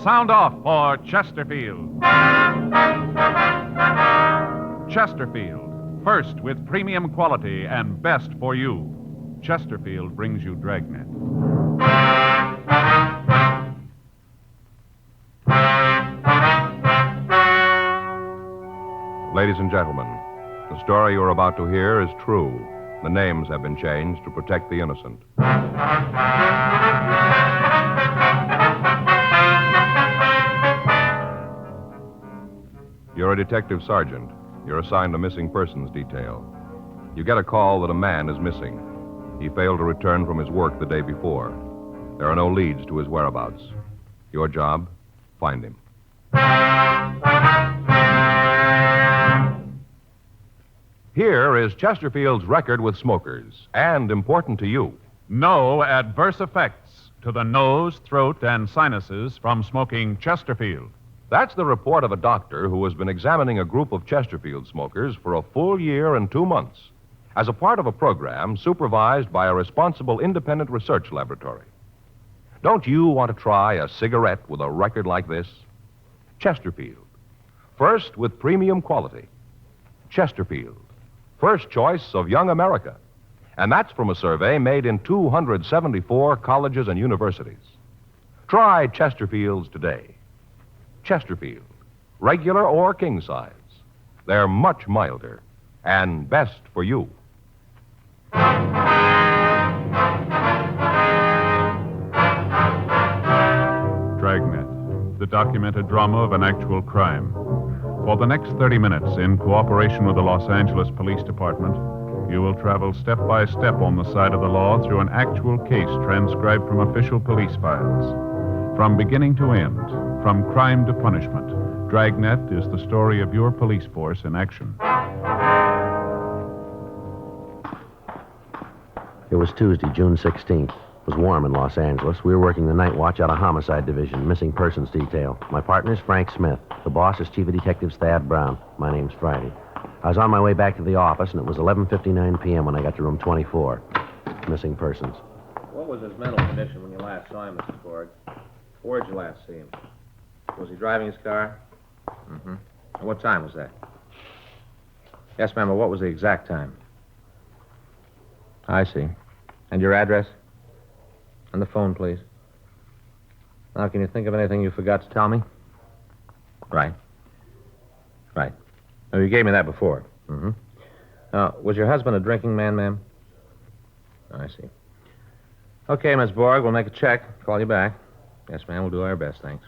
Sound off for Chesterfield. Chesterfield, first with premium quality and best for you. Chesterfield brings you Dragnet. Ladies and gentlemen, the story you're about to hear is true. The names have been changed to protect the innocent. You're a detective sergeant. You're assigned a missing persons detail. You get a call that a man is missing. He failed to return from his work the day before. There are no leads to his whereabouts. Your job, find him. Here is Chesterfield's record with smokers, and important to you. No adverse effects to the nose, throat, and sinuses from smoking Chesterfield. That's the report of a doctor who has been examining a group of Chesterfield smokers for a full year and 2 months as a part of a program supervised by a responsible independent research laboratory. Don't you want to try a cigarette with a record like this? Chesterfield, first with premium quality. Chesterfield, first choice of young America. And that's from a survey made in 274 colleges and universities. Try Chesterfields today. Chesterfield, regular or king size. They're much milder and best for you. Dragnet, the documented drama of an actual crime. For the next 30 minutes, in cooperation with the Los Angeles Police Department, you will travel step by step on the side of the law through an actual case transcribed from official police files. From beginning to end, from crime to punishment, Dragnet is the story of your police force in action. It was Tuesday, June 16th. It was warm in Los Angeles. We were working the night watch out of Homicide Division, missing persons detail. My partner's Frank Smith. The boss is Chief of Detectives Thad Brown. My name's Friday. I was on my way back to the office, and it was 11:59 p.m. when I got to room 24. Missing persons. What was his mental condition when you last saw him, Mrs. Borg? Where'd you last see him? Was he driving his car? Mm-hmm. And what time was that? Yes, ma'am, but what was the exact time? I see. And your address? And the phone, please. Now, can you think of anything you forgot to tell me? Right. Right. Oh, you gave me that before. Mm-hmm. Was your husband a drinking man, ma'am? I see. Okay, Miss Borg, we'll make a check. Call you back. Yes, ma'am, we'll do our best, thanks.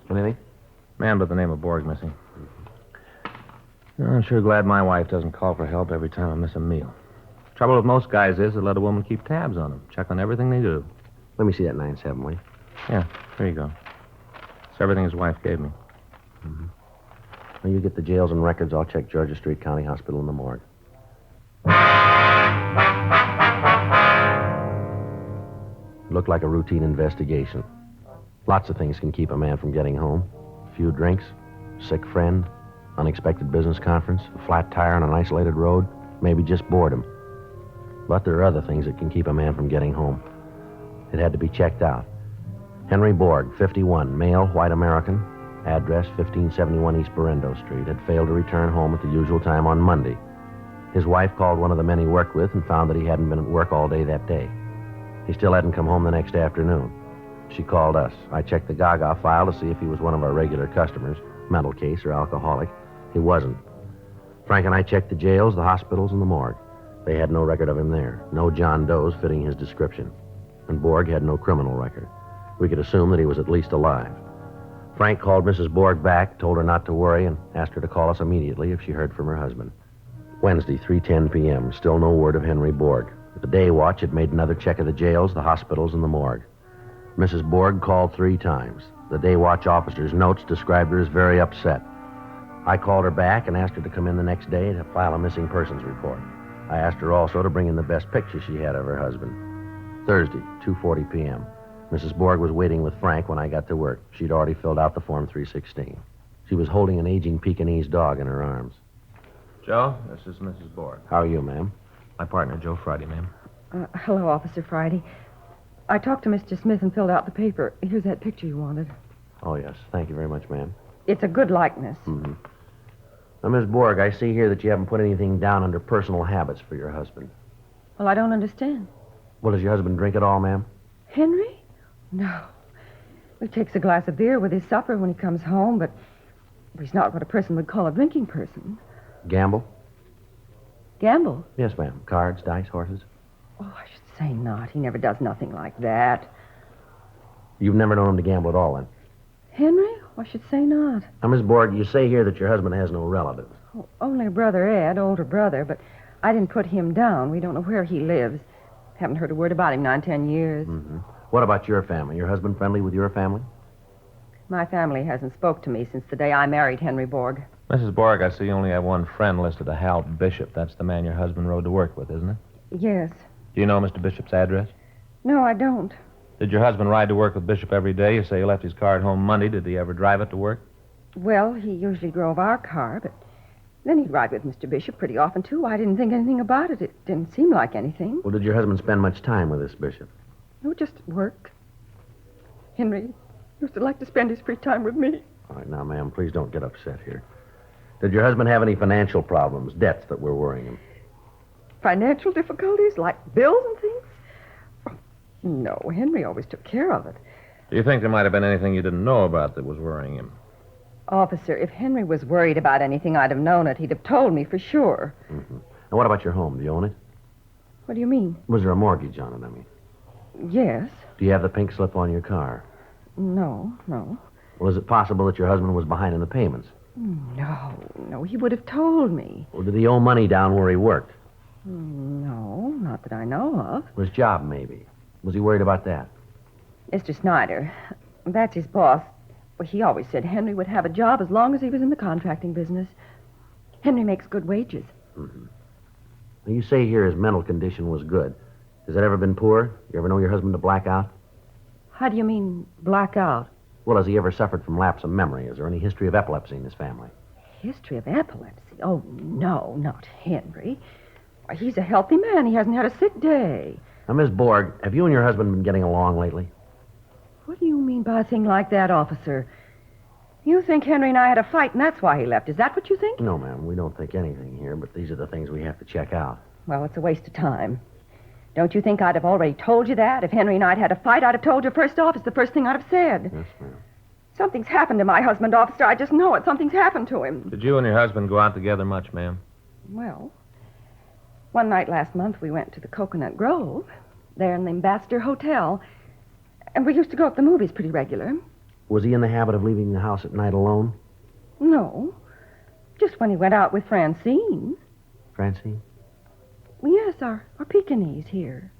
Anything? Man by the name of Borg missing. I'm sure glad my wife doesn't call for help every time I miss a meal. Trouble with most guys is they let a woman keep tabs on them, check on everything they do. Let me see that 9-7, will you? Yeah, here you go. It's everything his wife gave me. Mm-hmm. Well, you get the jails and records. I'll check Georgia Street County Hospital in the morgue. Looked like a routine investigation. Lots of things can keep a man from getting home. A few drinks, sick friend, unexpected business conference, a flat tire on an isolated road, maybe just boredom. But there are other things that can keep a man from getting home. It had to be checked out. Henry Borg, 51, male, white American, address 1571 East Berendo Street, had failed to return home at the usual time on Monday. His wife called one of the men he worked with and found that he hadn't been at work all day that day. He still hadn't come home the next afternoon. She called us. I checked the Gaga file to see if he was one of our regular customers, mental case or alcoholic. He wasn't. Frank and I checked the jails, the hospitals, and the morgue. They had no record of him there. No John Does fitting his description. And Borg had no criminal record. We could assume that he was at least alive. Frank called Mrs. Borg back, told her not to worry, and asked her to call us immediately if she heard from her husband. Wednesday, 3:10 p.m., still no word of Henry Borg. The day watch had made another check of the jails, the hospitals, and the morgue. Mrs. Borg called 3 times. The day watch officer's notes described her as very upset. I called her back and asked her to come in the next day to file a missing persons report. I asked her also to bring in the best picture she had of her husband. Thursday, 2:40 p.m. Mrs. Borg was waiting with Frank when I got to work. She'd already filled out the Form 316. She was holding an aging Pekingese dog in her arms. Joe, this is Mrs. Borg. How are you, ma'am? My partner, Joe Friday, ma'am. Hello, Officer Friday. I talked to Mr. Smith and filled out the paper. Here's that picture you wanted. Oh, yes. Thank you very much, ma'am. It's a good likeness. Mm-hmm. Now, Miss Borg, I see here that you haven't put anything down under personal habits for your husband. Well, I don't understand. Well, does your husband drink at all, ma'am? Henry? No. He takes a glass of beer with his supper when he comes home, but he's not what a person would call a drinking person. Gamble? Gamble? Yes, ma'am. Cards, dice, horses? Oh, I should say not. He never does nothing like that. You've never known him to gamble at all, then? Henry? I should say not. Now, Miss Borg, you say here that your husband has no relatives. Oh, only brother Ed, older brother, but I didn't put him down. We don't know where he lives. Haven't heard a word about him 9-10 years. Mm-hmm. What about your family? Your husband friendly with your family? My family hasn't spoke to me since the day I married Henry Borg. Mrs. Borg, I see you only have one friend listed, a Hal Bishop. That's the man your husband rode to work with, isn't it? Yes. Do you know Mr. Bishop's address? No, I don't. Did your husband ride to work with Bishop every day? You say he left his car at home Monday. Did he ever drive it to work? Well, he usually drove our car, but then he'd ride with Mr. Bishop pretty often, too. I didn't think anything about it. It didn't seem like anything. Well, did your husband spend much time with this Bishop? No, just work. Henry used to like to spend his free time with me. All right, now, ma'am, please don't get upset here. Did your husband have any financial problems, debts that were worrying him? Financial difficulties, like bills and things? Oh, no, Henry always took care of it. Do you think there might have been anything you didn't know about that was worrying him? Officer, if Henry was worried about anything, I'd have known it. He'd have told me for sure. Mm-hmm. Now, what about your home? Do you own it? What do you mean? Was there a mortgage on it, I mean? Yes. Do you have the pink slip on your car? No. Well, is it possible that your husband was behind in the payments? No, he would have told me. Well, did he owe money down where he worked? No, not that I know of. His job, maybe. Was he worried about that? Mr. Snyder, that's his boss. Well, he always said Henry would have a job as long as he was in the contracting business. Henry makes good wages. Mm-hmm. Now, you say here his mental condition was good. Has that ever been poor? You ever know your husband to black out? How do you mean, black out? Well, has he ever suffered from lapse of memory? Is there any history of epilepsy in his family? History of epilepsy? Oh, no, not Henry. Why, he's a healthy man. He hasn't had a sick day. Now, Miss Borg, have you and your husband been getting along lately? What do you mean by a thing like that, officer? You think Henry and I had a fight, and that's why he left. Is that what you think? No, ma'am. We don't think anything here, but these are the things we have to check out. Well, it's a waste of time. Don't you think I'd have already told you that? If Henry and I'd had a fight, I'd have told you first off. It's the first thing I'd have said. Yes, ma'am. Something's happened to my husband, officer. I just know it. Something's happened to him. Did you and your husband go out together much, ma'am? Well, one night last month we went to the Coconut Grove, there in the Ambassador Hotel, and we used to go up the movies pretty regular. Was he in the habit of leaving the house at night alone? No, just when he went out with Francine. Francine? Yes, our Pekingese here.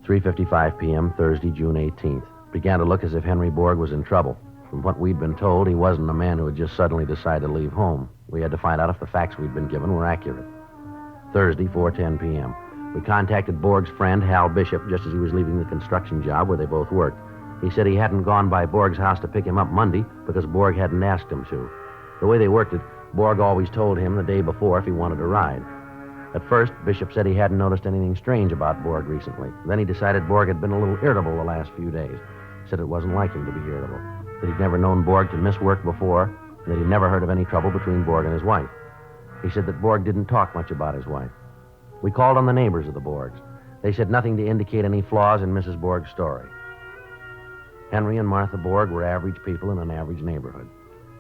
3:55 p.m., Thursday, June 18th. Began to look as if Henry Borg was in trouble. From what we'd been told, he wasn't a man who had just suddenly decided to leave home. We had to find out if the facts we'd been given were accurate. Thursday, 4:10 p.m. We contacted Borg's friend, Hal Bishop, just as he was leaving the construction job where they both worked. He said he hadn't gone by Borg's house to pick him up Monday because Borg hadn't asked him to. The way they worked it, Borg always told him the day before if he wanted to ride. At first, Bishop said he hadn't noticed anything strange about Borg recently. Then he decided Borg had been a little irritable the last few days. Said it wasn't like him to be irritable. That he'd never known Borg to miss work before, and that he'd never heard of any trouble between Borg and his wife. He said that Borg didn't talk much about his wife. We called on the neighbors of the Borgs. They said nothing to indicate any flaws in Mrs. Borg's story. Henry and Martha Borg were average people in an average neighborhood.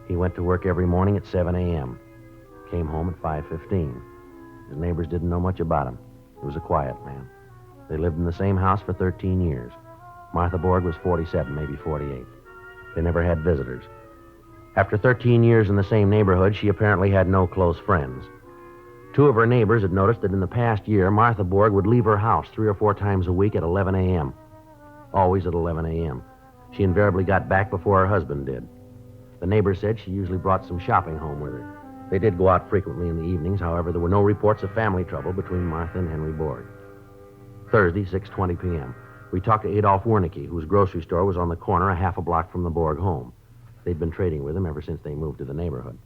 He went to work every morning at 7 a.m. Came home at 5:15. His neighbors didn't know much about him. He was a quiet man. They lived in the same house for 13 years. Martha Borg was 47, maybe 48. They never had visitors. After 13 years in the same neighborhood, she apparently had no close friends. Two of her neighbors had noticed that in the past year, Martha Borg would leave her house 3 or 4 times a week at 11 a.m. Always at 11 a.m. She invariably got back before her husband did. The neighbors said she usually brought some shopping home with her. They did go out frequently in the evenings. However, there were no reports of family trouble between Martha and Henry Borg. Thursday, 6:20 p.m. We talked to Adolph Wernicke, whose grocery store was on the corner a half a block from the Borg home. They'd been trading with him ever since they moved to the neighborhood.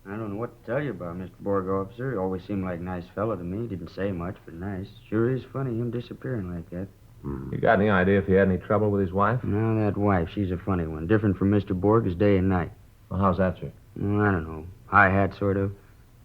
I don't know what to tell you about Mr. Borg, officer. He always seemed like a nice fellow to me. Didn't say much, but nice. Sure is funny, him disappearing like that. You got any idea if he had any trouble with his wife? Now, that wife, she's a funny one. Different from Mr. Borg as day and night. Well, how's that, sir? Well, I don't know. High hat, sort of.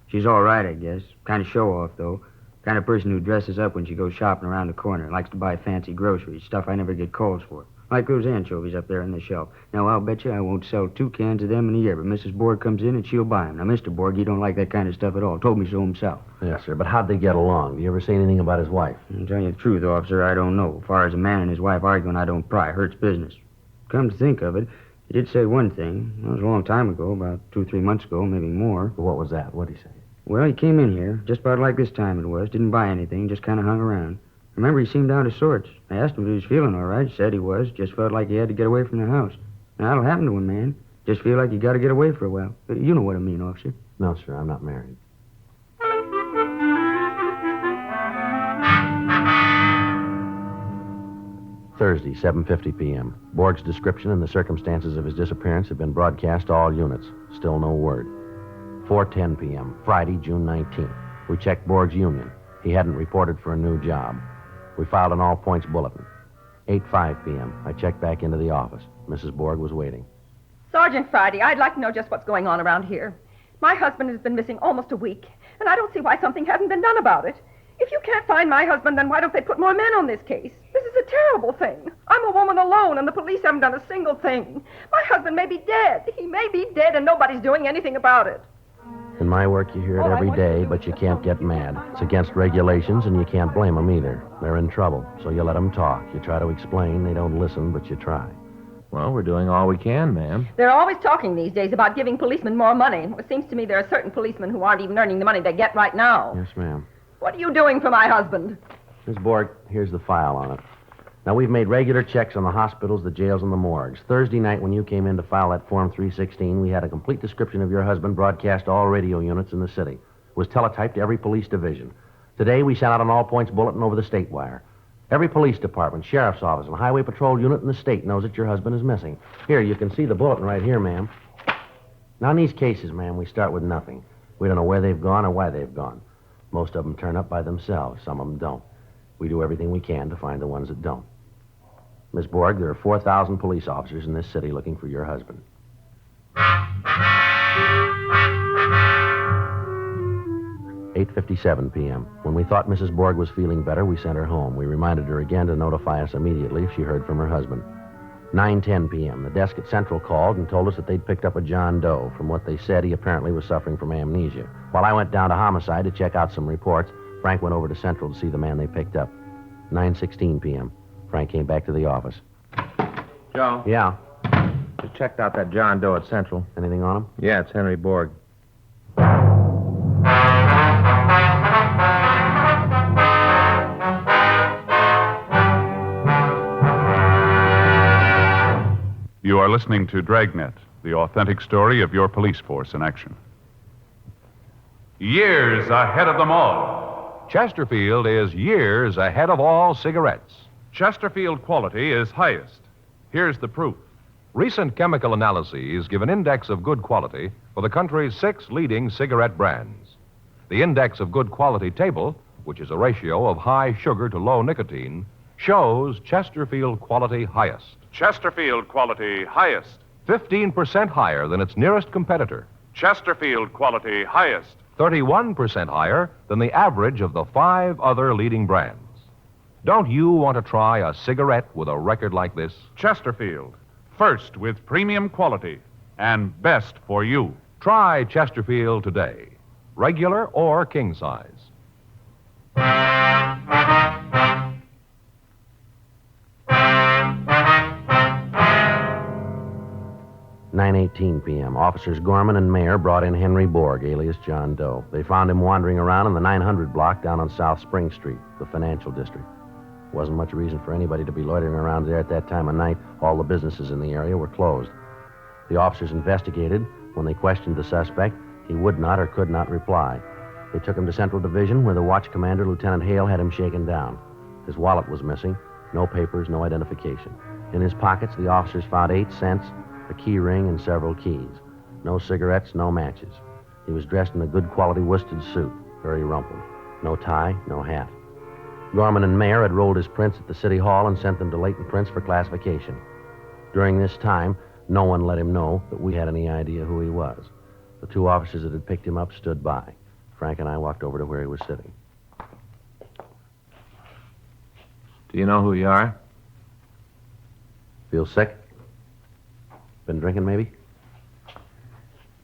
She's all right, I guess. Kind of show-off, though. Kind of person who dresses up when she goes shopping around the corner. Likes to buy fancy groceries, stuff I never get calls for. Like those anchovies up there on the shelf. Now, I'll bet you I won't sell 2 cans of them in a year, but Mrs. Borg comes in and she'll buy them. Now, Mr. Borg, he don't like that kind of stuff at all. Told me so himself. Yes, sir, but how'd they get along? Do you ever say anything about his wife? I'll tell you the truth, officer, I don't know. As far as a man and his wife arguing, I don't pry. Hurts business. Come to think of it, he did say one thing. That was a long time ago, about 2 or 3 months ago, maybe more. What was that? What'd he say? Well, he came in here, just about like this time it was. Didn't buy anything, just kind of hung around. Remember, he seemed out of sorts. I asked him if he was feeling all right. He said he was. Just felt like he had to get away from the house. Now, that'll happen to a man. Just feel like you got to get away for a while. You know what I mean, officer. No, sir, I'm not married. Thursday, 7:50 p.m. Borg's description and the circumstances of his disappearance have been broadcast to all units. Still no word. 4:10 p.m., Friday, June 19th. We checked Borg's union. He hadn't reported for a new job. We filed an all-points bulletin. 8:05 p.m., I checked back into the office. Mrs. Borg was waiting. Sergeant Friday, I'd like to know just what's going on around here. My husband has been missing almost a week, and I don't see why something hasn't been done about it. If you can't find my husband, then why don't they put more men on this case? This is a terrible thing. I'm a woman alone, and the police haven't done a single thing. My husband may be dead. He may be dead, and nobody's doing anything about it. In my work, you hear it every day, but you can't get mad. It's against regulations, and you can't blame them either. They're in trouble, so you let them talk. You try to explain. They don't listen, but you try. Well, we're doing all we can, ma'am. They're always talking these days about giving policemen more money. It seems to me there are certain policemen who aren't even earning the money they get right now. Yes, ma'am. What are you doing for my husband? Miss Borg, here's the file on it. Now, we've made regular checks on the hospitals, the jails, and the morgues. Thursday night, when you came in to file that Form 316, we had a complete description of your husband broadcast to all radio units in the city. It was teletyped to every police division. Today, we sent out an all-points bulletin over the state wire. Every police department, sheriff's office, and highway patrol unit in the state knows that your husband is missing. Here, you can see the bulletin right here, ma'am. Now, in these cases, ma'am, we start with nothing. We don't know where they've gone or why they've gone. Most of them turn up by themselves. Some of them don't. We do everything we can to find the ones that don't. Miss Borg, there are 4,000 police officers in this city looking for your husband. 8:57 p.m. When we thought Mrs. Borg was feeling better, we sent her home. We reminded her again to notify us immediately if she heard from her husband. 9:10 p.m. The desk at Central called and told us that they'd picked up a John Doe. From what they said, he apparently was suffering from amnesia. While I went down to Homicide to check out some reports, Frank went over to Central to see the man they picked up. 9:16 p.m. Frank came back to the office. Joe? Yeah. Just checked out that John Doe at Central. Anything on him? Yeah, it's Henry Borg. You are listening to Dragnet, the authentic story of your police force in action. Years ahead of them all. Chesterfield is years ahead of all cigarettes. Chesterfield quality is highest. Here's the proof. Recent chemical analyses give an index of good quality for the country's 6 leading cigarette brands. The index of good quality table, which is a ratio of high sugar to low nicotine, shows Chesterfield quality highest. Chesterfield quality highest. 15% higher than its nearest competitor. Chesterfield quality highest. 31% higher than the average of the 5 other leading brands. Don't you want to try a cigarette with a record like this? Chesterfield, first with premium quality and best for you. Try Chesterfield today, regular or king size. 9:18 p.m. Officers Gorman and Mayer brought in Henry Borg, alias John Doe. They found him wandering around in the 900 block down on South Spring Street, the financial district. Wasn't much reason for anybody to be loitering around there at that time of night. All the businesses in the area were closed. The officers investigated. When they questioned the suspect, he would not or could not reply. They took him to Central Division, where the watch commander, Lieutenant Hale, had him shaken down. His wallet was missing. No papers, no identification. In his pockets, the officers found 8 cents, a key ring, and several keys. No cigarettes, no matches. He was dressed in a good quality worsted suit, very rumpled. No tie, no hat. Gorman and Mayer had rolled his prints at the city hall and sent them to Leighton Prints for classification. During this time, no one let him know that we had any idea who he was. The two officers that had picked him up stood by. Frank and I walked over to where he was sitting. Do you know who you are? Feel sick? Been drinking, maybe?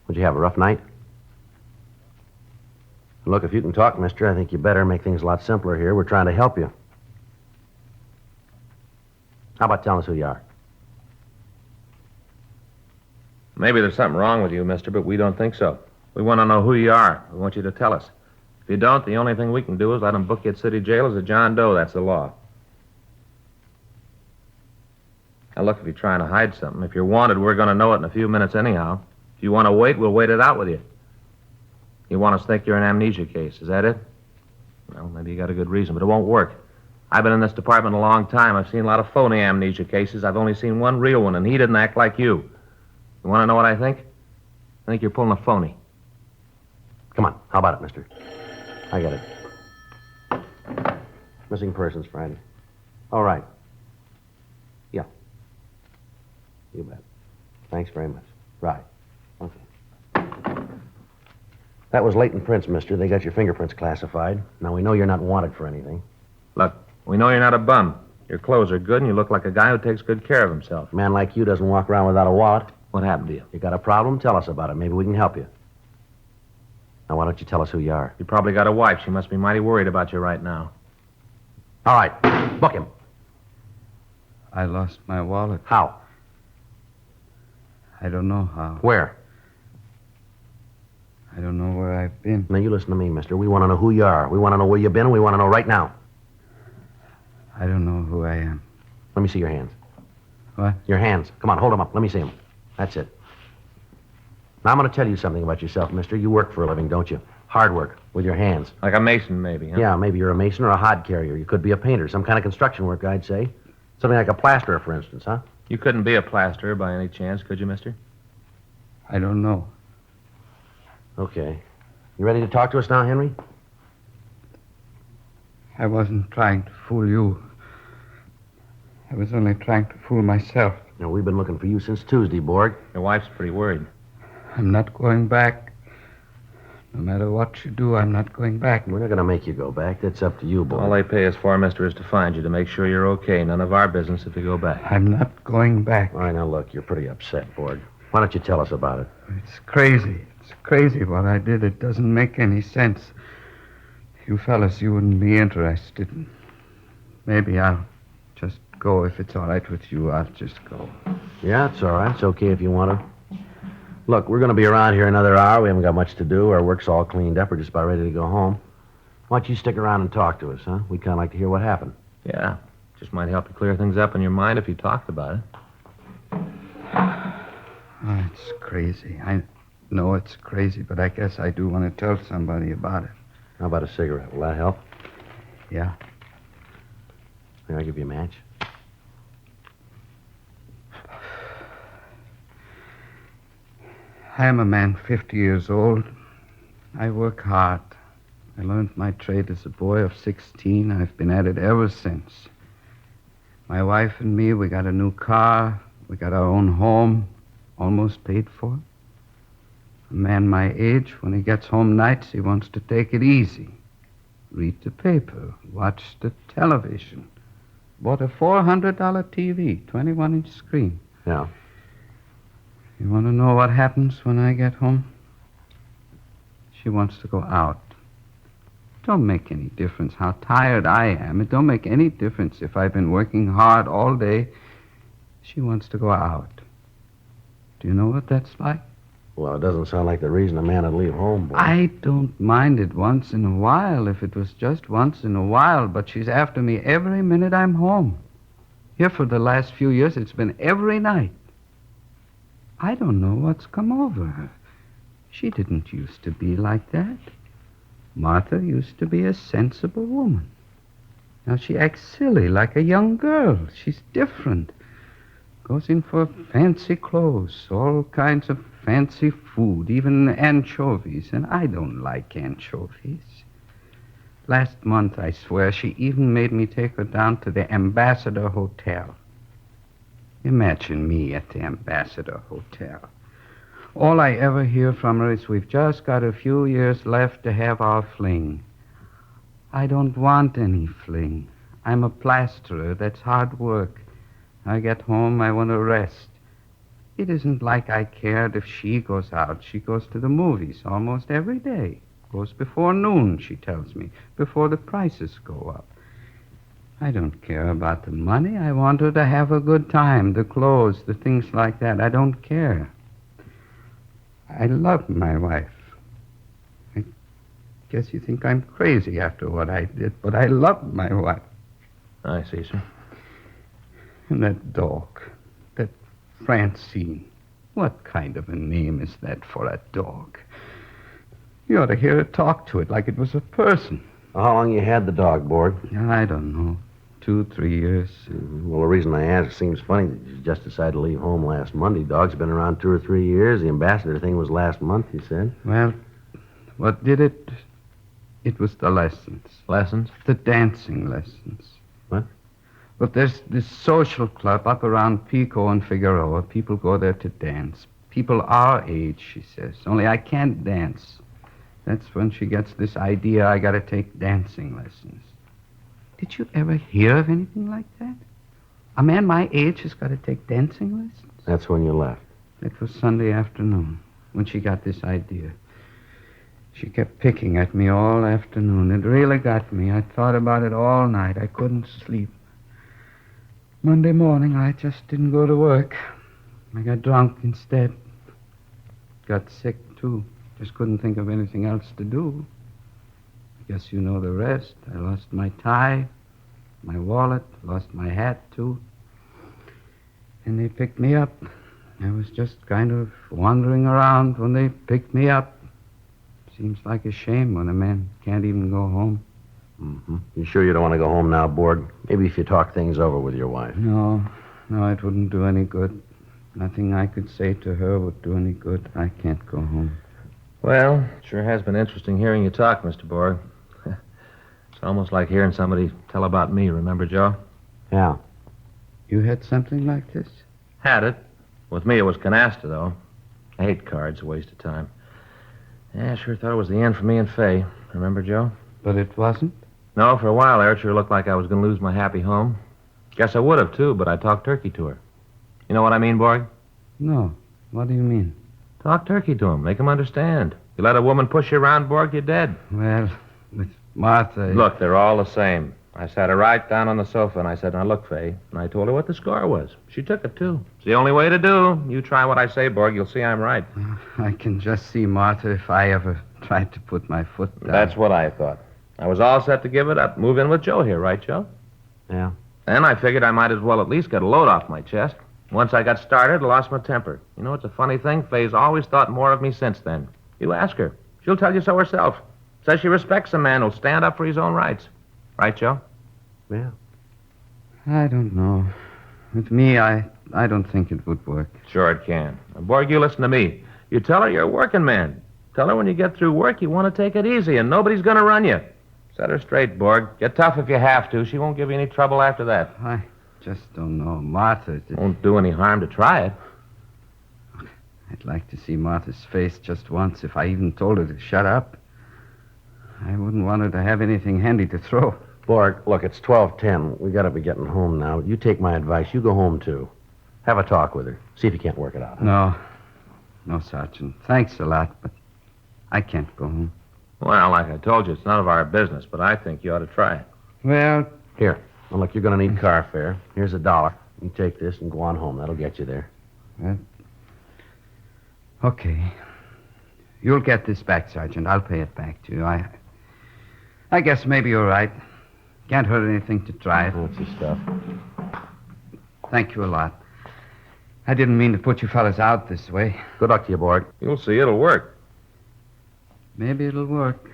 Would you have a rough night? Look, if you can talk, mister, I think you better make things a lot simpler here. We're trying to help you. How about telling us who you are? Maybe there's something wrong with you, mister, but we don't think so. We want to know who you are. We want you to tell us. If you don't, the only thing we can do is let them book you at city jail as a John Doe. That's the law. Now, look, if you're trying to hide something, if you're wanted, we're going to know it in a few minutes anyhow. If you want to wait, we'll wait it out with you. You want us to think you're an amnesia case, is that it? Well, maybe you got a good reason, but it won't work. I've been in this department a long time. I've seen a lot of phony amnesia cases. I've only seen one real one, and he didn't act like you. You want to know what I think? I think you're pulling a phony. Come on, how about it, mister? I get it. Missing persons, Friday. All right. Yeah. You bet. Thanks very much. Right. Okay. That was Leighton Prints, mister. They got your fingerprints classified. Now, we know you're not wanted for anything. Look, we know you're not a bum. Your clothes are good, and you look like a guy who takes good care of himself. A man like you doesn't walk around without a wallet. What happened to you? You got a problem? Tell us about it. Maybe we can help you. Now, why don't you tell us who you are? You probably got a wife. She must be mighty worried about you right now. All right. Book him. I lost my wallet. How? I don't know how. Where? I don't know where I've been. Now, you listen to me, mister. We want to know who you are. We want to know where you've been, and we want to know right now. I don't know who I am. Let me see your hands. What? Your hands. Come on, hold them up. Let me see them. That's it. Now, I'm going to tell you something about yourself, mister. You work for a living, don't you? Hard work, with your hands. Like a mason, maybe, huh? Yeah, maybe you're a mason or a hod carrier. You could be a painter, some kind of construction work, I'd say. Something like a plasterer, for instance, huh? You couldn't be a plasterer by any chance, could you, mister? I don't know. Okay. You ready to talk to us now, Henry? I wasn't trying to fool you. I was only trying to fool myself. Now, we've been looking for you since Tuesday, Borg. Your wife's pretty worried. I'm not going back. No matter what you do, I'm not going back. We're not going to make you go back. That's up to you, Borg. All they pay us for, mister, is to find you, to make sure you're okay. None of our business if you go back. I'm not going back. All right, now, look, you're pretty upset, Borg. Why don't you tell us about it? It's crazy. It's crazy what I did. It doesn't make any sense. You fellas, you wouldn't be interested. Maybe I'll just go if it's all right with you. I'll just go. Yeah, it's all right. It's okay if you want to. Look, we're going to be around here another hour. We haven't got much to do. Our work's all cleaned up. We're just about ready to go home. Why don't you stick around and talk to us, huh? We'd kind of like to hear what happened. Yeah. Just might help you clear things up in your mind if you talked about it. Oh, it's crazy. I know it's crazy, but I guess I do want to tell somebody about it. How about a cigarette? Will that help? Yeah. Here, I'll give you a match. I am a man 50 years old. I work hard. I learned my trade as a boy of 16. I've been at it ever since. My wife and me, we got a new car. We got our own home, almost paid for. A man my age, when he gets home nights, he wants to take it easy. Read the paper, watch the television. Bought a $400 TV, 21-inch screen. Yeah. You want to know what happens when I get home? She wants to go out. It don't make any difference how tired I am. It don't make any difference if I've been working hard all day. She wants to go out. Do you know what that's like? Well, it doesn't sound like the reason a man would leave home, boy. I don't mind it once in a while, if it was just once in a while, but she's after me every minute I'm home. Here for the last few years, it's been every night. I don't know what's come over her. She didn't used to be like that. Martha used to be a sensible woman. Now she acts silly like a young girl. She's different. Goes in for fancy clothes, all kinds of fancy food, even anchovies, and I don't like anchovies. Last month, I swear, she even made me take her down to the Ambassador Hotel. Imagine me at the Ambassador Hotel. All I ever hear from her is we've just got a few years left to have our fling. I don't want any fling. I'm a plasterer. That's hard work. I get home, I want to rest. It isn't like I cared if she goes out. She goes to the movies almost every day. Goes before noon, she tells me, before the prices go up. I don't care about the money. I want her to have a good time, the clothes, the things like that. I don't care. I love my wife. I guess you think I'm crazy after what I did, but I love my wife. I see, sir. And that dog, that Francine, what kind of a name is that for a dog? You ought to hear her talk to it like it was a person. How long you had the dog, Borg? I don't know. 2, 3 years. Well, the reason I ask, it seems funny that you just decided to leave home last Monday. Dog's been around 2 or 3 years. The ambassador thing was last month, you said. Well, what did it? It was the lessons. Lessons? The dancing lessons. What? But there's this social club up around Pico and Figueroa. People go there to dance. People our age, she says. Only I can't dance. That's when she gets this idea I gotta take dancing lessons. Did you ever hear of anything like that? A man my age has got to take dancing lessons? That's when you left. It was Sunday afternoon when she got this idea. She kept picking at me all afternoon. It really got me. I thought about it all night. I couldn't sleep. Monday morning, I just didn't go to work. I got drunk instead. Got sick, too. Just couldn't think of anything else to do. I guess you know the rest. I lost my tie, my wallet, lost my hat, too. And they picked me up. I was just kind of wandering around when they picked me up. Seems like a shame when a man can't even go home. Mm-hmm. You sure you don't want to go home now, Borg? Maybe if you talk things over with your wife. No, it wouldn't do any good. Nothing I could say to her would do any good. I can't go home. Well, it sure has been interesting hearing you talk, Mr. Borg. It's almost like hearing somebody tell about me, remember, Joe? Yeah. You had something like this? Had it. With me, it was canasta, though. I hate cards, a waste of time. Yeah, I sure thought it was the end for me and Fay. Remember, Joe? But it wasn't? No, for a while there, it sure looked like I was going to lose my happy home. Guess I would have, too, but I talked turkey to her. You know what I mean, Borg? No. What do you mean? Talk turkey to him. Make him understand. You let a woman push you around, Borg, you're dead. Well, with Martha... Look, they're all the same. I sat her right down on the sofa, and I said, now, look, Fay. And I told her what the score was. She took it, too. It's the only way to do. You try what I say, Borg. You'll see I'm right. I can just see Martha if I ever tried to put my foot down. That's what I thought. I was all set to give it up. Move in with Joe here, right, Joe? Yeah. Then I figured I might as well at least get a load off my chest. Once I got started, I lost my temper. You know, it's a funny thing. Fay's always thought more of me since then. You ask her. She'll tell you so herself. Says she respects a man who'll stand up for his own rights. Right, Joe? Yeah. I don't know. With me, I don't think it would work. Sure it can. Now, Borg, you listen to me. You tell her you're a working man. Tell her when you get through work, you want to take it easy, and nobody's going to run you. Set her straight, Borg. Get tough if you have to. She won't give you any trouble after that. I just don't know. Martha... Won't do any harm to try it. I'd like to see Martha's face just once if I even told her to shut up. I wouldn't want her to have anything handy to throw. Borg, look, it's 12:10. We got to be getting home now. You take my advice. You go home, too. Have a talk with her. See if you can't work it out. No, Sergeant. Thanks a lot, but I can't go home. Well, like I told you, it's none of our business, but I think you ought to try it. Well... Here. Well, look, you're going to need car fare. Here's $1. You take this and go on home. That'll get you there. Well, okay. You'll get this back, Sergeant. I'll pay it back to you. I guess maybe you're right. Can't hurt anything to try it. That's the stuff. Thank you a lot. I didn't mean to put you fellas out this way. Good luck to you, Borg. You'll see, it'll work. Maybe it'll work.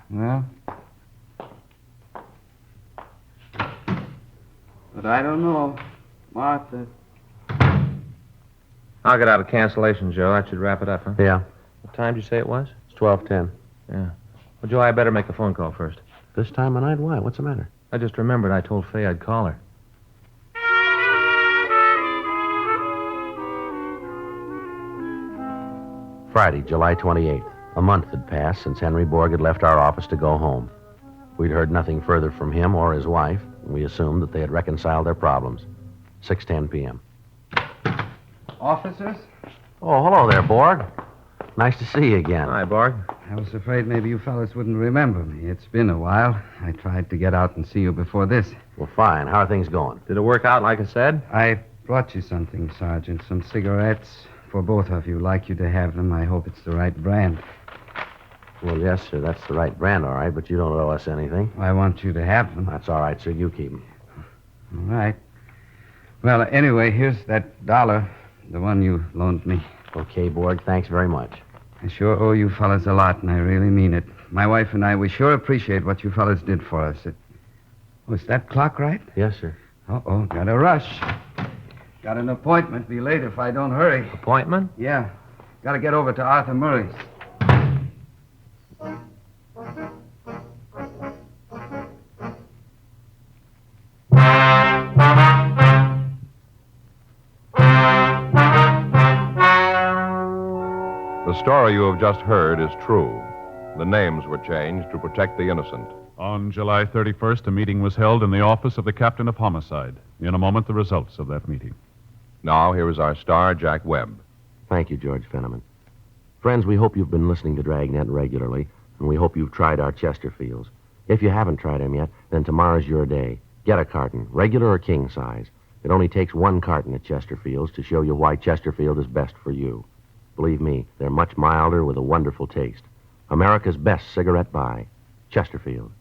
Well... But I don't know. Martha... I'll get out a cancellation, Joe. That should wrap it up, huh? Yeah, What time did you say it was? it's 12:10. Yeah. Well, Joe, I better make a phone call first. This time of night? Why? What's the matter? I just remembered I told Faye I'd call her. Friday, July 28th. A month had passed since Henry Borg had left our office to go home. We'd heard nothing further from him or his wife, and we assumed that they had reconciled their problems. 6:10 p.m. Officers? Oh, hello there, Borg. Nice to see you again. Hi, Borg. I was afraid maybe you fellas wouldn't remember me. It's been a while. I tried to get out and see you before this. Well, fine. How are things going? Did it work out like I said? I brought you something, Sergeant. Some cigarettes for both of you. Like you to have them. I hope it's the right brand. Well, yes, sir. That's the right brand, all right, but you don't owe us anything. I want you to have them. That's all right, sir. You keep them. All right. Well, anyway, here's that $1, the one you loaned me. Okay, Borg. Thanks very much. I sure owe you fellas a lot, and I really mean it. My wife and I, we sure appreciate what you fellas did for us. Was that clock right? Yes, sir. Uh-oh, gotta rush. Got an appointment. Be late if I don't hurry. Appointment? Yeah. Gotta get over to Arthur Murray's. The story you have just heard is true. The names were changed to protect the innocent. On July 31st, a meeting was held in the office of the captain of homicide. In a moment, the results of that meeting. Now, here is our star, Jack Webb. Thank you, George Fenneman. Friends, we hope you've been listening to Dragnet regularly, and we hope you've tried our Chesterfields. If you haven't tried them yet, then tomorrow's your day. Get a carton, regular or king size. It only takes one carton at Chesterfield's to show you why Chesterfield is best for you. Believe me, they're much milder with a wonderful taste. America's best cigarette buy, Chesterfield.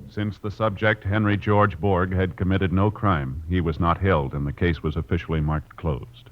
Since the subject, Henry George Borg, had committed no crime, he was not held, and the case was officially marked closed.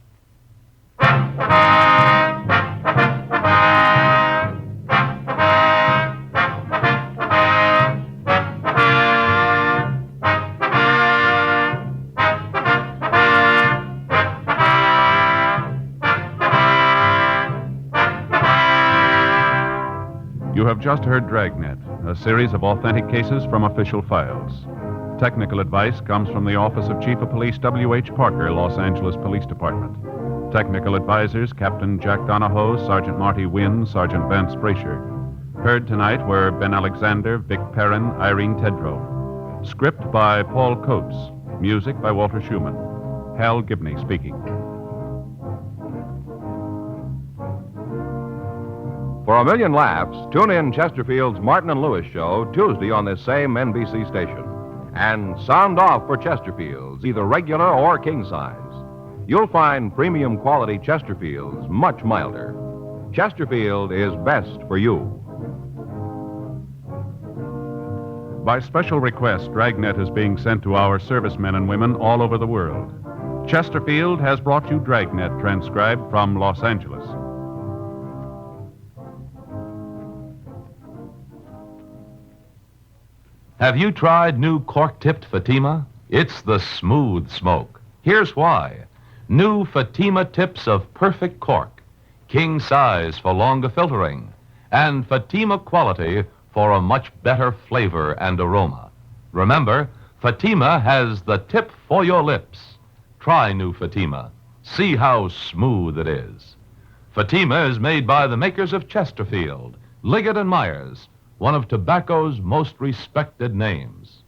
You have just heard Dragnet, a series of authentic cases from official files. Technical advice comes from the Office of Chief of Police W.H. Parker, Los Angeles Police Department. Technical advisors Captain Jack Donahoe, Sergeant Marty Wynn, Sergeant Vance Brasher. Heard tonight were Ben Alexander, Vic Perrin, Irene Tedrow. Script by Paul Coates. Music by Walter Schumann. Hal Gibney speaking. For a million laughs, tune in Chesterfield's Martin and Lewis show Tuesday on this same NBC station. And sound off for Chesterfield's, either regular or king size. You'll find premium quality Chesterfield's much milder. Chesterfield is best for you. By special request, Dragnet is being sent to our servicemen and women all over the world. Chesterfield has brought you Dragnet, transcribed from Los Angeles. Have you tried new cork-tipped Fatima? It's the smooth smoke. Here's why. New Fatima tips of perfect cork, king size for longer filtering, and Fatima quality for a much better flavor and aroma. Remember, Fatima has the tip for your lips. Try new Fatima. See how smooth it is. Fatima is made by the makers of Chesterfield, Liggett and Myers, one of tobacco's most respected names.